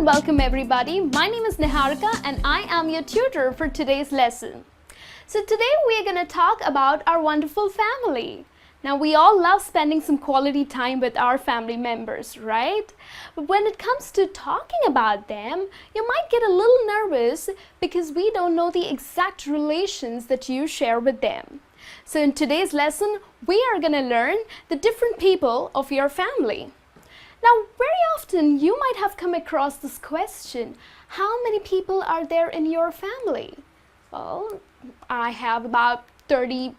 and welcome everybody. My name is Niharika and I am your tutor for today's lesson. So today we are going to talk about our wonderful family. Now we all love spending some quality time with our family members, right? But when it comes to talking about them, you might get a little nervous because we don't know the exact relations that you share with them. So in today's lesson, we are going to learn the different people of your family. Now, very often you might have come across this question, how many people are there in your family? Well, I have about 30-40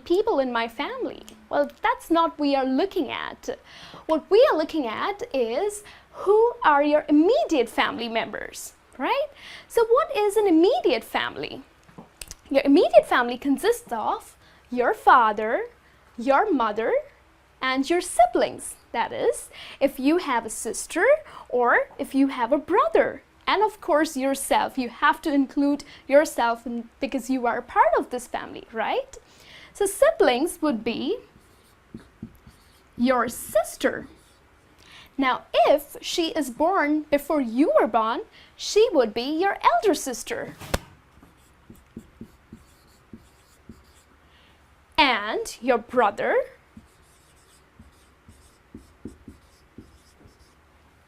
people in my family. Well, that's not what we are looking at. What we are looking at is who are your immediate family members, right? So what is an immediate family? Your immediate family consists of your father, your mother, and your siblings. That is, if you have a sister or if you have a brother. And of course yourself. You have to include yourself because you are a part of this family, right? So siblings would be your sister. Now if she is born before you were born, she would be your elder sister. And your brother,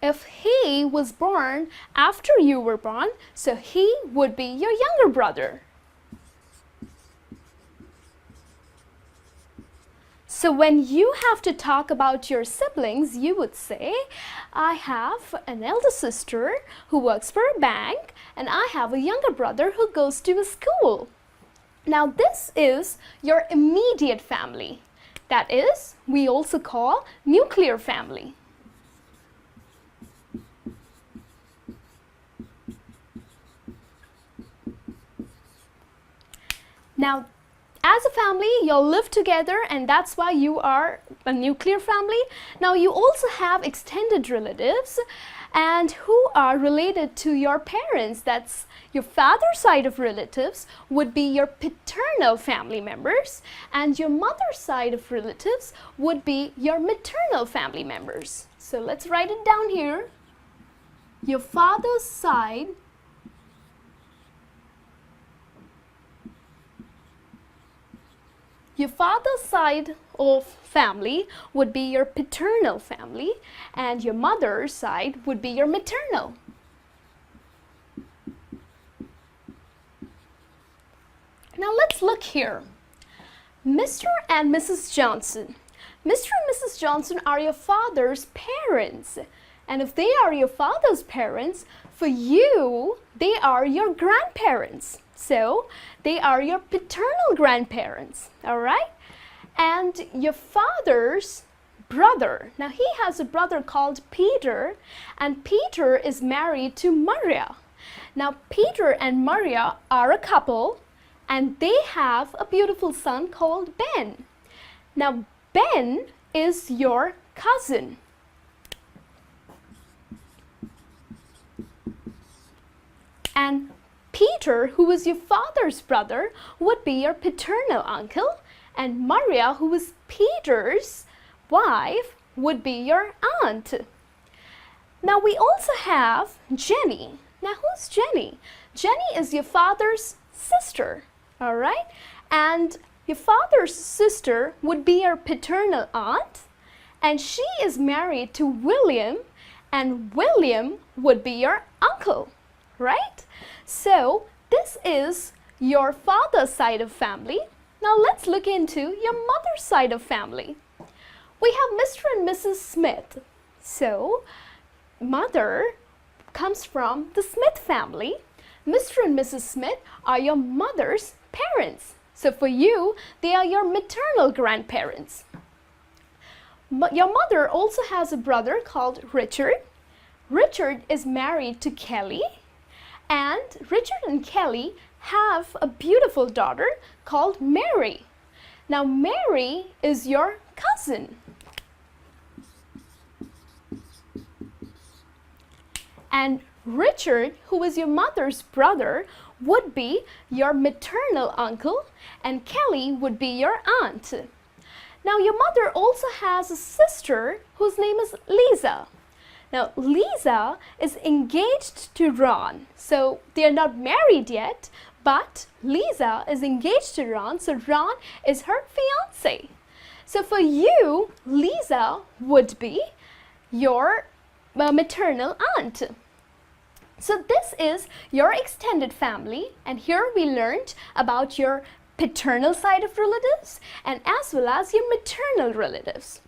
if he was born after you were born, so he would be your younger brother. So when you have to talk about your siblings, you would say, I have an elder sister who works for a bank, and I have a younger brother who goes to a school. Now this is your immediate family. That is, we also call nuclear family. Now, as a family, you'll live together and that's why you are a nuclear family. Now, you also have extended relatives and who are related to your parents. That's your father's side of relatives would be your paternal family members and your mother's side of relatives would be your maternal family members. So, let's write it down here. Your father's side of family would be your paternal family and your mother's side would be your maternal. Now let's look here. Mr. and Mrs. Johnson. Mr. and Mrs. Johnson are your father's parents. And if they are your father's parents, for you, they are your grandparents. So, they are your paternal grandparents, all right? And your father's brother. Now, he has a brother called Peter, and Peter is married to Maria. Now, Peter and Maria are a couple, and they have a beautiful son called Ben. Now, Ben is your cousin. And Peter, who is your father's brother, would be your paternal uncle, and Maria, who is Peter's wife, would be your aunt. Now we also have Jenny. Now who's Jenny? Jenny is your father's sister, all right? And your father's sister would be your paternal aunt, and she is married to William, and William would be your uncle, right? So this is your father's side of family. Now let's look into your mother's side of family. We have Mr. and Mrs. Smith. So mother comes from the Smith family. Mr. and Mrs. Smith are your mother's parents. So for you, they are your maternal grandparents. Your mother also has a brother called Richard. Richard is married to Kelly. And Richard and Kelly have a beautiful daughter called Mary. Now Mary is your cousin. And Richard, who is your mother's brother, would be your maternal uncle, and Kelly would be your aunt. Now your mother also has a sister whose name is Lisa. Now, Lisa is engaged to Ron. So, they are not married yet, but Lisa is engaged to Ron, so Ron is her fiance. So, for you, Lisa would be your maternal aunt. So, this is your extended family, and here we learned about your paternal side of relatives and as well as your maternal relatives.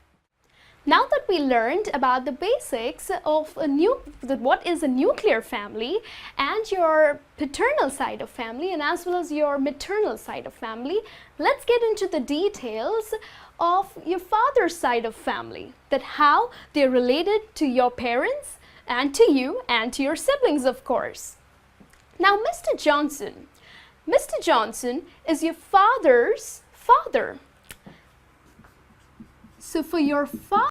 Now that we learned about the basics of what is a nuclear family and your paternal side of family and as well as your maternal side of family, let's get into the details of your father's side of family, that how they're related to your parents and to you and to your siblings, of course. Now, Mr. Johnson is your father's father. So for your father,